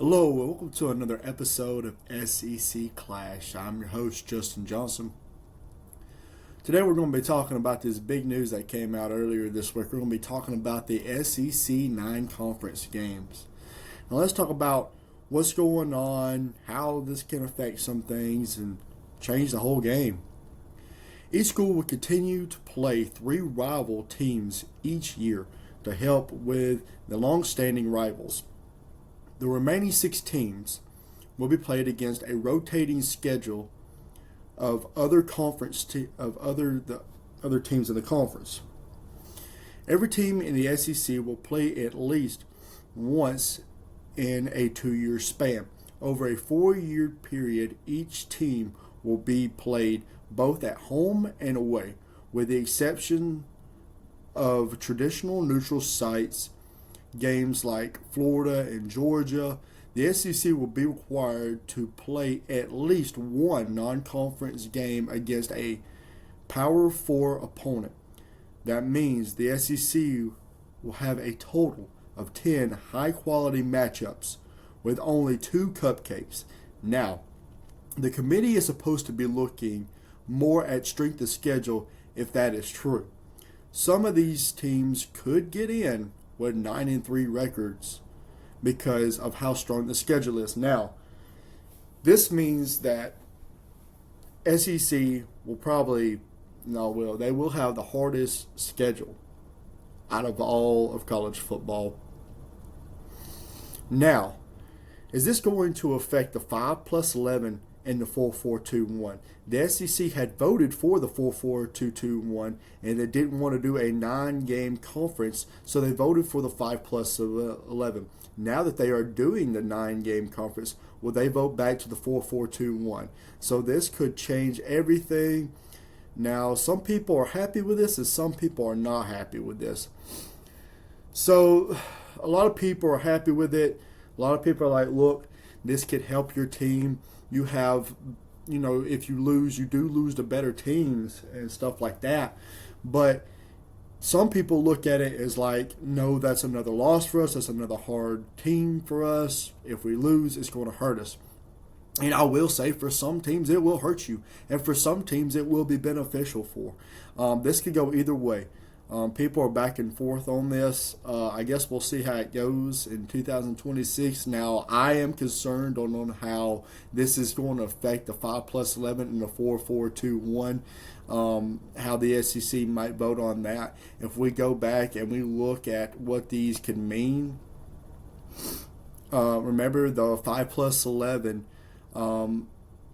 Hello, and welcome to another episode of SEC Clash. I'm your host, Justin Johnson. Today we're going to be talking about this big news that came out earlier this week. We're going to be talking about the SEC 9 conference games. Now let's talk about what's going on, how this can affect some things, and change the whole game. Each school will continue to play 3 rival teams each year to help with the long-standing rivals. The remaining 6 teams will be played against a rotating schedule of other other teams in the conference. Every team in the SEC will play at least once in a 2-year span. Over a 4-year period, each team will be played both at home and away, with the exception of traditional neutral sites. Games like Florida and Georgia, the SEC will be required to play at least one non-conference game against a Power 4 opponent. That means the SEC will have a total of 10 high-quality matchups with only 2 cupcakes. Now, the committee is supposed to be looking more at strength of schedule if that is true. Some of these teams could get in with 9-3 records because of how strong the schedule is. Now, this means that SEC they will have the hardest schedule out of all of college football. Now, is this going to affect the 5+11 and the 4-4-2-1? The SEC had voted for the 4-4-2-2-1, and they didn't want to do a 9-game conference, so they voted for the 5+11. Now that they are doing the 9-game conference, will they vote back to the 4-4-2-1? So this could change everything. Now, some people are happy with this, and some people are not happy with this. So, a lot of people are happy with it. A lot of people are like, look, this could help your team. You have, if you lose, you do lose to better teams and stuff like that. But some people look at it as like, no, that's another loss for us. That's another hard team for us. If we lose, it's going to hurt us. And I will say, for some teams, it will hurt you. And for some teams, it will be beneficial for. This could go either way. People are back and forth on this. I guess we'll see how it goes in 2026. Now, I am concerned on how this is going to affect the 5+11 and the 4-4-2-1, how the SEC might vote on that. If we go back and we look at what these can mean, remember the 5+11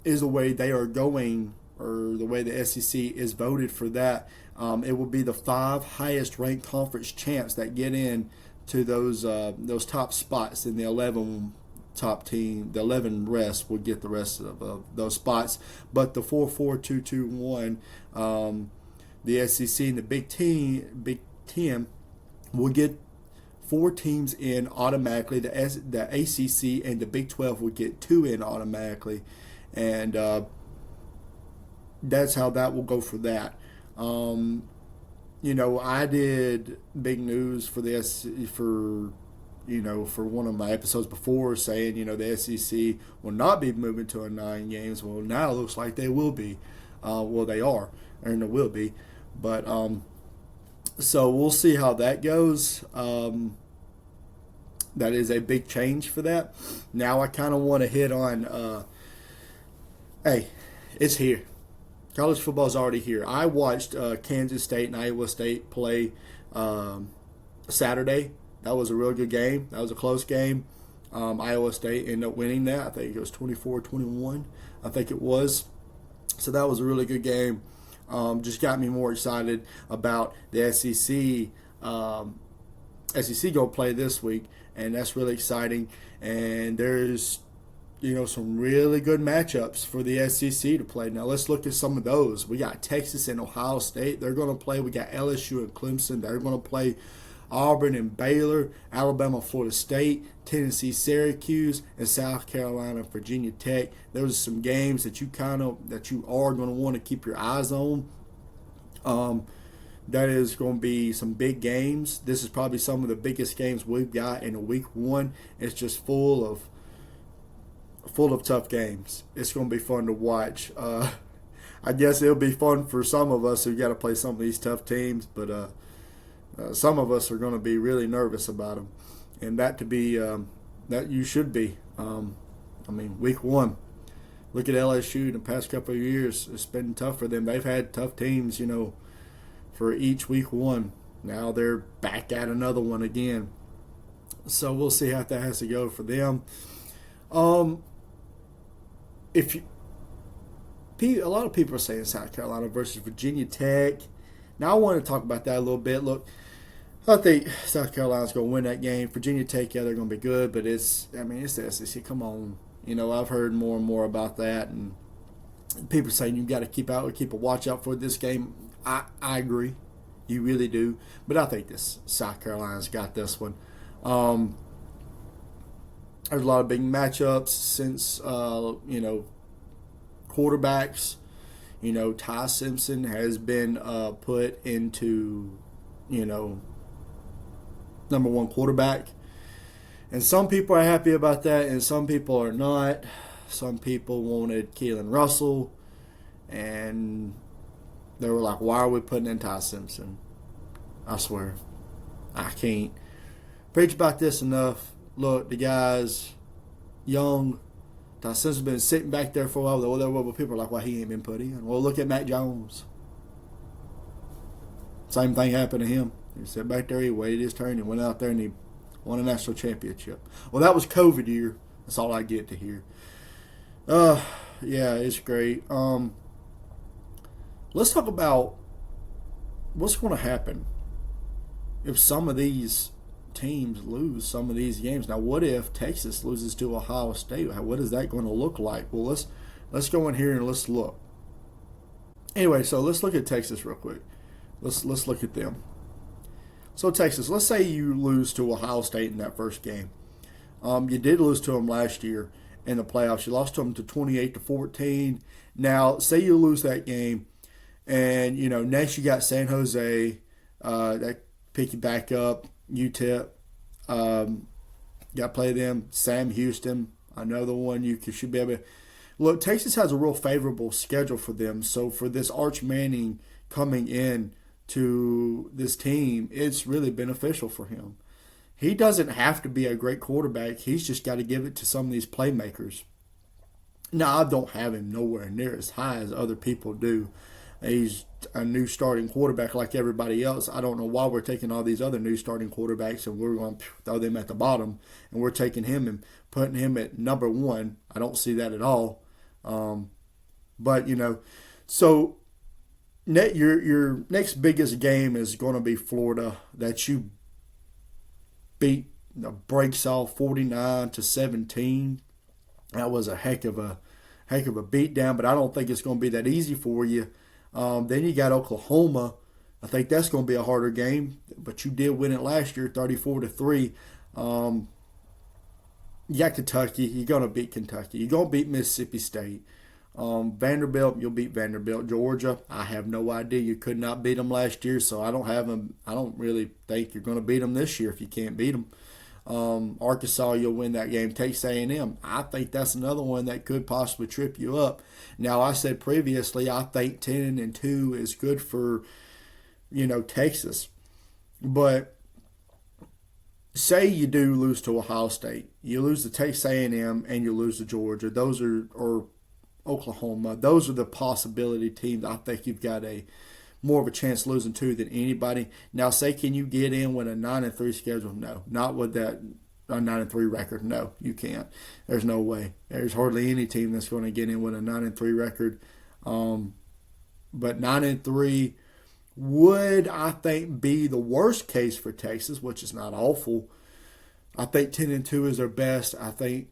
is the way they are going, or the way the SEC is voted for that. It will be the 5 highest ranked conference champs that get in to those top spots, and the 11 top team, the 11 rest will get the rest of those spots. But the 4-4-2-2-1, the SEC and the Big Ten will get 4 teams in automatically. The ACC and the Big 12 will get 2 in automatically, and that's how that will go for that. I did big news for for one of my episodes before, saying, the SEC will not be moving to a 9 games. Well, now it looks like they will be. They are, and it will be. But so we'll see how that goes. That is a big change for that. Now I kind of want to hit on, hey, it's here. College football is already here. I watched Kansas State and Iowa State play Saturday. That was a real good game. That was a close game. Iowa State ended up winning that. I think it was 24-21. I think it was. So that was a really good game. Just got me more excited about the SEC. SEC going to play this week, and that's really exciting. And there's some really good matchups for the SEC to play. Now, let's look at some of those. We got Texas and Ohio State. They're going to play. We got LSU and Clemson. They're going to play. Auburn and Baylor, Alabama, Florida State, Tennessee, Syracuse, and South Carolina, Virginia Tech. Those are some games that you are going to want to keep your eyes on. That is going to be some big games. This is probably some of the biggest games we've got in a week 1. It's just full of full of tough games. It's going to be fun to watch. I guess it'll be fun for some of us who got to play some of these tough teams, but some of us are going to be really nervous about them, and that that you should be. Week one. Look at LSU in the past couple of years. It's been tough for them. They've had tough teams, for each week one. Now they're back at another one again. So we'll see how that has to go for them. A lot of people are saying South Carolina versus Virginia Tech. Now I want to talk about that a little bit. Look, I think South Carolina's going to win that game. Virginia Tech, yeah, they're going to be good, but it's the SEC. Come on. I've heard more and more about that, and people saying you got to keep a watch out for this game. I agree, you really do, but I think this South Carolina's got this one. There's a lot of big matchups since quarterbacks. Ty Simpson has been put into number one quarterback. And some people are happy about that, and some people are not. Some people wanted Keelan Russell, and they were like, why are we putting in Ty Simpson? I swear, I can't preach about this enough. Look, the guy's young. Ty Simpson's been sitting back there for a while. People are like, why he ain't been put in? Well, look at Mac Jones. Same thing happened to him. He sat back there, he waited his turn, and went out there and he won a national championship. Well, that was COVID year. That's all I get to hear. Yeah, it's great. Let's talk about what's going to happen if some of these teams lose some of these games. Now, what if Texas loses to Ohio State? What is that going to look like? Well, let's go in here and let's look. Anyway, so let's look at Texas real quick. Let's look at them. So Texas, let's say you lose to Ohio State in that first game. You did lose to them last year in the playoffs. You lost to them to 28-14. Now, say you lose that game, and next you got San Jose that pick you back up. UTEP, got to play them. Sam Houston, another one you should be able to. Look, Texas has a real favorable schedule for them. So for this Arch Manning coming in to this team, it's really beneficial for him. He doesn't have to be a great quarterback. He's just got to give it to some of these playmakers. Now, I don't have him nowhere near as high as other people do. He's a new starting quarterback like everybody else. I don't know why we're taking all these other new starting quarterbacks and we're going to throw them at the bottom, and we're taking him and putting him at number one. I don't see that at all. So your next biggest game is going to be Florida, that you beat breaks off 49-17. That was a heck of a beatdown, but I don't think it's going to be that easy for you. Then you got Oklahoma. I think that's going to be a harder game, but you did win it last year, 34-3. You got Kentucky. You're going to beat Kentucky. You're going to beat Mississippi State. Vanderbilt, you'll beat Vanderbilt. Georgia, I have no idea. You could not beat them last year, so I don't have them. I don't really think you're going to beat them this year if you can't beat them. Arkansas, you'll win that game. Texas A&M, I think that's another one that could possibly trip you up. Now, I said previously, I think 10-2 is good for, Texas. But say you do lose to Ohio State, you lose to Texas A&M, and you lose to Georgia. Those are, or Oklahoma. Those are the possibility teams I think you've got more of a chance losing to than anybody. Now, say, can you get in with a 9-3 schedule? No, not with that a 9-3 record. No, you can't. There's no way. There's hardly any team that's going to get in with a 9-3 record. But 9-3 would, I think, be the worst case for Texas, which is not awful. I think 10-2 is their best. I think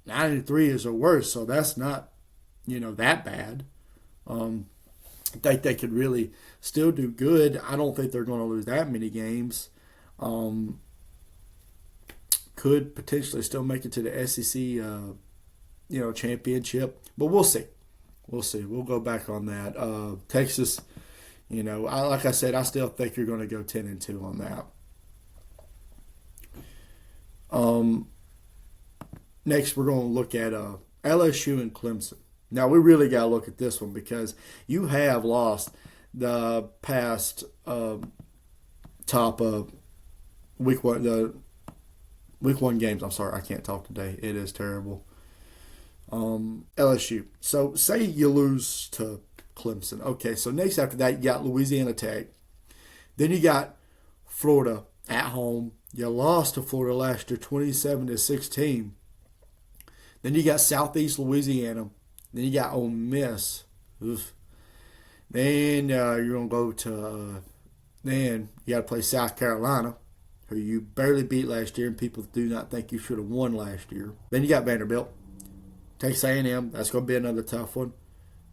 9-3 is their worst, so that's not, that bad. I think they could really still do good. I don't think they're going to lose that many games. Could potentially still make it to the SEC, championship. But we'll see. We'll see. We'll go back on that. Texas, like I said, I still think you're going to go 10-2 on that. Next, we're going to look at LSU and Clemson. Now we really got to look at this one because you have lost the past top week one the week one games. I'm sorry, I can't talk today. It is terrible. LSU. So say you lose to Clemson. Okay, so next after that you got Louisiana Tech. Then you got Florida at home. You lost to Florida last year, 27-16. Then you got Southeast Louisiana. Then you got Ole Miss. Oof. Then you're gonna go to. Then you got to play South Carolina, who you barely beat last year, and people do not think you should have won last year. Then you got Vanderbilt, Texas A&M. That's going to be another tough one.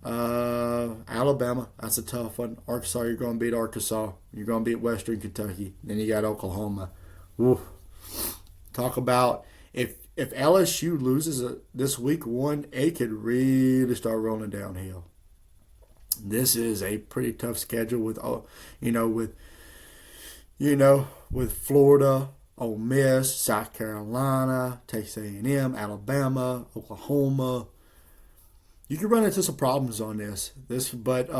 Alabama, that's a tough one. Arkansas, you're going to beat Arkansas. You're going to beat Western Kentucky. Then you got Oklahoma. Oof. Talk about if LSU loses this week one, it could really start rolling downhill. This is a pretty tough schedule with Florida, Ole Miss, South Carolina, Texas A&M, Alabama, Oklahoma. You can run into some problems on this. But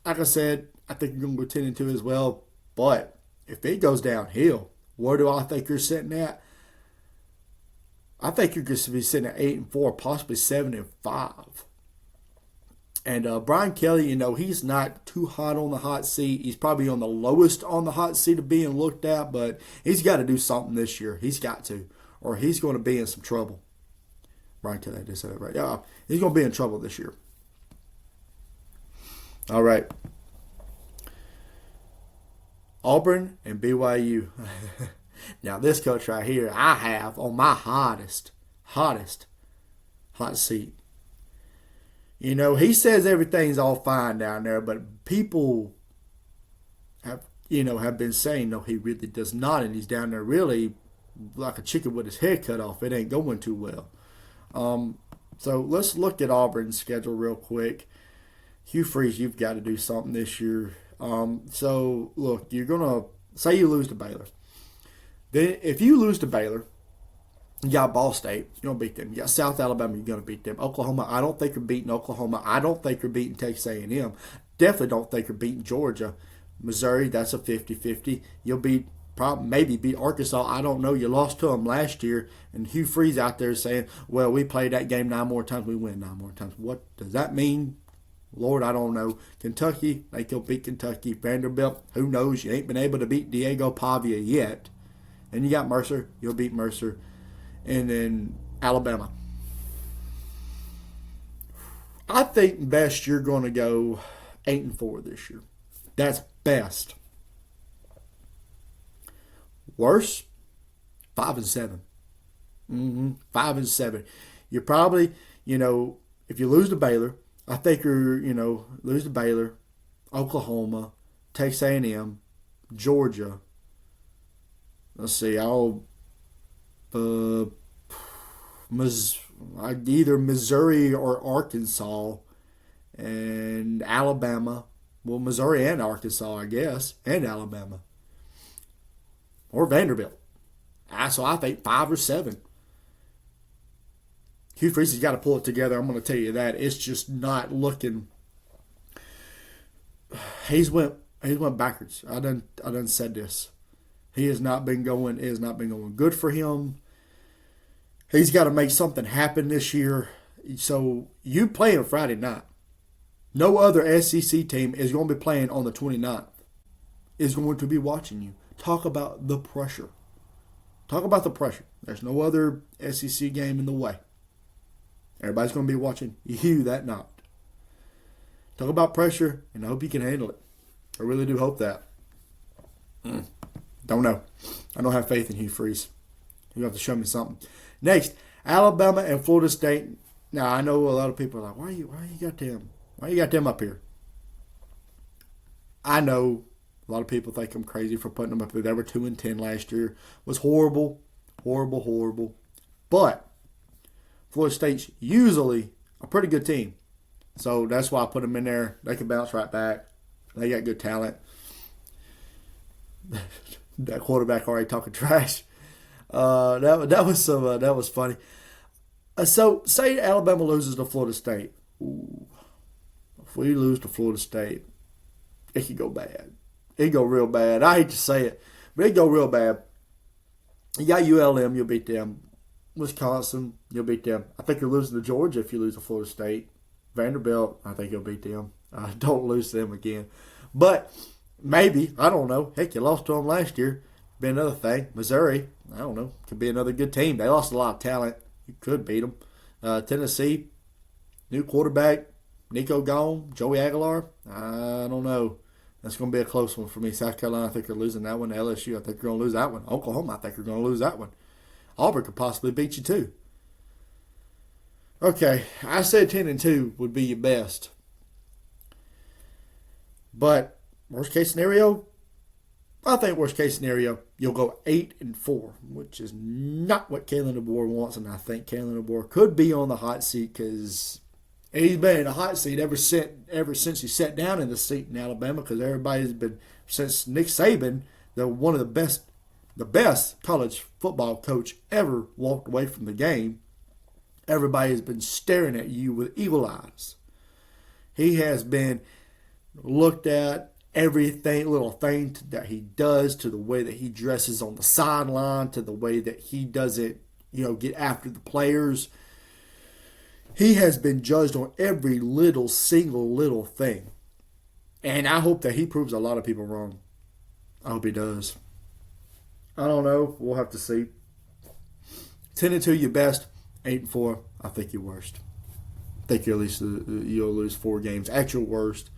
like I said, I think you're going to go 10-2 as well. But if it goes downhill, where do I think you're sitting at? I think you're going to be sitting at 8-4, possibly 7-5. And Brian Kelly, he's not too hot on the hot seat. He's probably on the lowest on the hot seat of being looked at, but he's got to do something this year. He's got to, or he's going to be in some trouble. Brian Kelly, I just said that right. Yeah, he's going to be in trouble this year. All right. Auburn and BYU. Now, this coach right here, I have on my hottest hot seat. He says everything's all fine down there, but people have been saying, no, he really does not, and he's down there really like a chicken with his head cut off. It ain't going too well. So let's look at Auburn's schedule real quick. Hugh Freeze, you've got to do something this year. So look, you're gonna say you lose to Baylor. Then if you lose to Baylor, you got Ball State, you're going to beat them. You got South Alabama, you're going to beat them. Oklahoma, I don't think you're beating Oklahoma. I don't think you're beating Texas A&M. Definitely don't think you're beating Georgia. Missouri, that's a 50-50. You'll maybe beat Arkansas. I don't know. You lost to them last year. And Hugh Freeze out there saying, well, we played that game 9 more times. We win 9 more times. What does that mean? Lord, I don't know. Kentucky, I think you'll beat Kentucky. Vanderbilt, who knows? You ain't been able to beat Diego Pavia yet. And you got Mercer. You'll beat Mercer. And then Alabama. I think best you're going to go 8-4 this year. That's best. Worse, 5-7. 5-7. You're probably, if you lose to Baylor, I think you're, lose to Baylor, Oklahoma, Texas A&M, Georgia. Let's see, either Missouri or Arkansas, and Alabama. Well, Missouri and Arkansas, I guess, and Alabama. Or Vanderbilt. So I think 5 or 7. Hugh Freeze has got to pull it together. I'm going to tell you that. It's just not looking. He's went backwards. I done said this. He has not been going. It has not been going good for him. He's got to make something happen this year. So you playing Friday night. No other SEC team is going to be playing on the 29th. Is going to be watching you. Talk about the pressure. Talk about the pressure. There's no other SEC game in the way. Everybody's going to be watching you that night. Talk about pressure, and I hope you can handle it. I really do hope that. Don't know. I don't have faith in Hugh Freeze. You have to show me something. Next, Alabama and Florida State. Now I know a lot of people are like, why you got them up here? I know a lot of people think I'm crazy for putting them up there. They were 2-10 last year. It was horrible. But Florida State's usually a pretty good team. So that's why I put them in there. They can bounce right back. They got good talent. That quarterback already talking trash. That was funny. So say Alabama loses to Florida State. Ooh, if we lose to Florida State, it could go bad. It could go real bad. I hate to say it, but it could go real bad. You got ULM, you'll beat them. Wisconsin, you'll beat them. I think you're losing to Georgia if you lose to Florida State. Vanderbilt, I think you'll beat them. Don't lose to them again. But maybe, I don't know. Heck, you lost to them last year. Be another thing. Missouri, I don't know. Could be another good team. They lost a lot of talent. You could beat them. Tennessee, new quarterback, Nico gone, Joey Aguilar. I don't know. That's going to be a close one for me. South Carolina, I think they're losing that one. LSU, I think they're going to lose that one. Oklahoma, I think they're going to lose that one. Auburn could possibly beat you too. Okay, I said 10-2 would be your best. But worst case scenario, I think worst case scenario, you'll go 8-4, which is not what Kalen DeBoer wants, and I think Kalen DeBoer could be on the hot seat because he's been in a hot seat ever since he sat down in the seat in Alabama. Because everybody's been, since Nick Saban, one of the best college football coach ever walked away from the game. Everybody has been staring at you with evil eyes. He has been looked at, everything, little thing that he does, to the way that he dresses on the sideline, to the way that he doesn't, get after the players. He has been judged on every single little thing. And I hope that he proves a lot of people wrong. I hope he does. I don't know. We'll have to see. 10-2, your best. 8-4, I think your worst. I think you'll lose 4 games at your worst.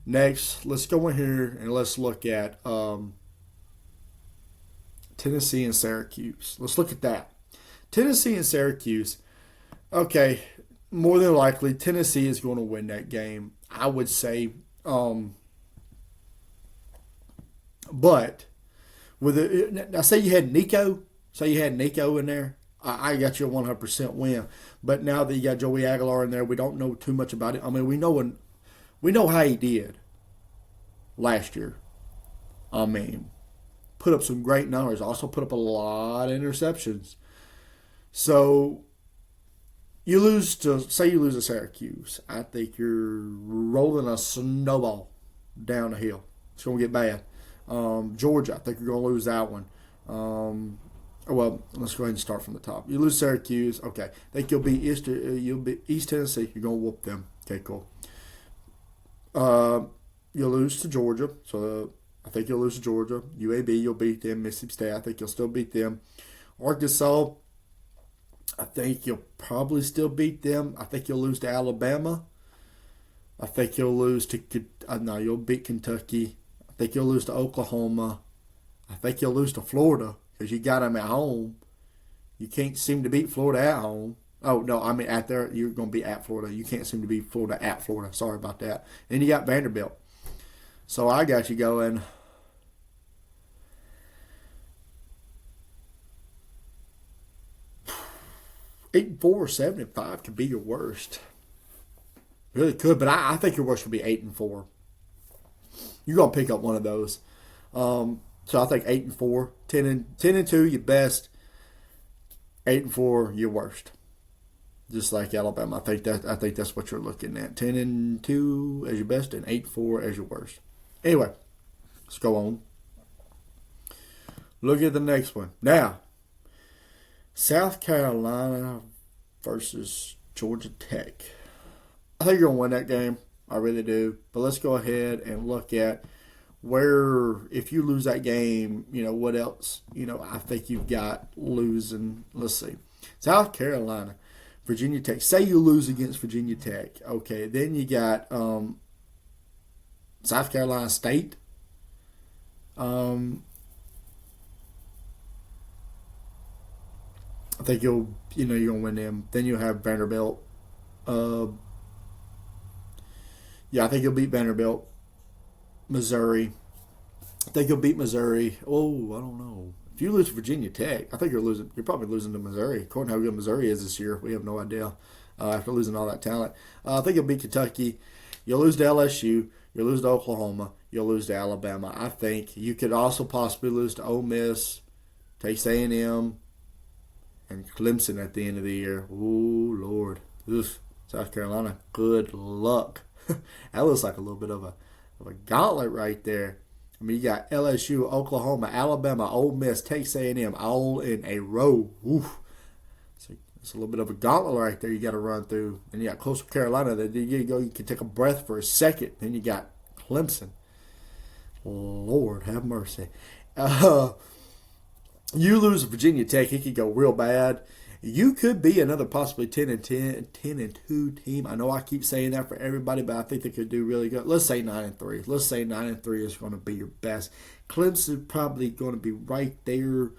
Next, let's go in here and let's look at Tennessee and Syracuse. Let's look at that. Tennessee and Syracuse. Okay, more than likely, Tennessee is going to win that game. I would say. But now say you had Nico. Say you had Nico in there. I got you a 100% win. But now that you got Joey Aguilar in there, we don't know too much about it. I mean, we know how he did last year. I mean, put up some great numbers. Also put up a lot of interceptions. So you lose to Syracuse. I think you're rolling a snowball down the hill. It's going to get bad. Georgia, I think you're going to lose that one. Well, let's go ahead and start from the top. You lose Syracuse. Okay. I think you'll be East Tennessee. You're going to whoop them. Okay, cool. You'll lose to Georgia. So I think you'll lose to Georgia. UAB, you'll beat them. Mississippi State, I think you'll still beat them. Arkansas, I think you'll probably still beat them. I think you'll lose to Alabama. I think you'll lose to you'll beat Kentucky. I think you'll lose to Oklahoma. I think you'll lose to Florida because you got them at home. You can't seem to beat Florida at home. Oh, no, I mean at there, you're going to be at Florida. You can't seem to beat Florida at Florida. Sorry about that. And you got Vanderbilt. So I got you going 8-4 or 7-5 could be your worst. Really could, but I think your worst would be 8-4. You're gonna pick up one of those. So I think 8-4, 10-2 your best, 8-4 your worst. Just like Alabama, I think that's what you're looking at. 10-2 as your best and 8-4 as your worst. Anyway, let's go on. Look at the next one now. South Carolina versus Georgia Tech. I think you're going to win that game. I really do. But let's go ahead and look at where, if you lose that game, what else, I think you've got losing. Let's see. South Carolina, Virginia Tech. Say you lose against Virginia Tech. Okay, then you got South Carolina State. I think you're going to win them. Then you'll have Vanderbilt. I think you'll beat Vanderbilt. Missouri. I think you'll beat Missouri. Oh, I don't know. If you lose to Virginia Tech, I think you're probably losing to Missouri. According to how good Missouri is this year, we have no idea. After losing all that talent. I think you'll beat Kentucky. You'll lose to LSU. You'll lose to Oklahoma. You'll lose to Alabama. I think you could also possibly lose to Ole Miss, Texas A&M. and Clemson at the end of the year. Oh, Lord. Oof. South Carolina, good luck. That looks like a little bit of a gauntlet right there. I mean, you got LSU, Oklahoma, Alabama, Ole Miss, Texas A&M all in a row. Oof. So it's a little bit of a gauntlet right there you got to run through. And you got Coastal Carolina. There you go. You can take a breath for a second. Then you got Clemson. Lord have mercy. You lose Virginia Tech, it could go real bad. You could be another possibly 10-2 team. I know I keep saying that for everybody, but I think they could do really good. Let's say 9-3. Let's say 9-3 is going to be your best. Clemson is probably going to be right there.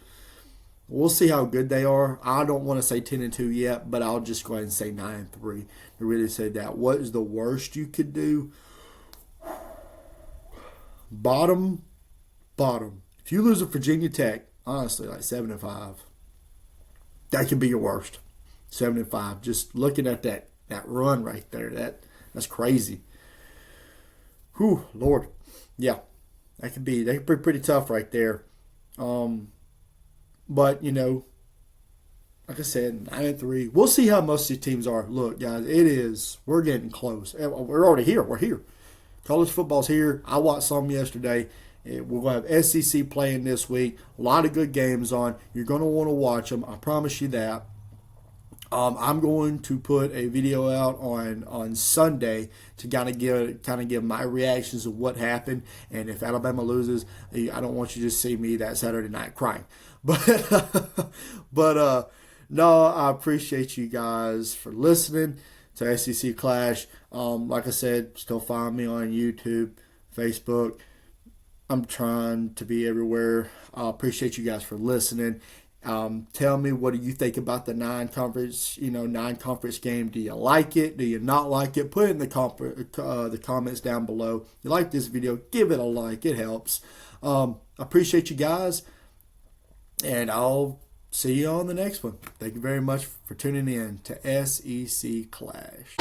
We'll see how good they are. I don't want to say 10-2 yet, but I'll just go ahead and say 9-3 to really say that. What is the worst you could do? Bottom. If you lose a Virginia Tech, honestly, like 7-5, that could be your worst. 7-5. Just looking at that run right there, that's crazy. Whew, Lord, yeah, that could be pretty tough right there. But like I said, 9-3. We'll see how most of these teams are. Look, guys, we're getting close. We're already here. We're here. College football's here. I watched some yesterday. We're going to have SEC playing this week. A lot of good games on. You're going to want to watch them. I promise you that. I'm going to put a video out on Sunday to kind of give my reactions of what happened. And if Alabama loses, I don't want you to see me that Saturday night crying. But no, I appreciate you guys for listening to SEC Clash. Like I said, still find me on YouTube, Facebook. I'm trying to be everywhere. I appreciate you guys for listening. Tell me, what do you think about the non-conference game? Do you like it? Do you not like it? Put it in the comments down below. If you like this video, give it a like. It helps. I appreciate you guys, and I'll see you on the next one. Thank you very much for tuning in to SEC Clash.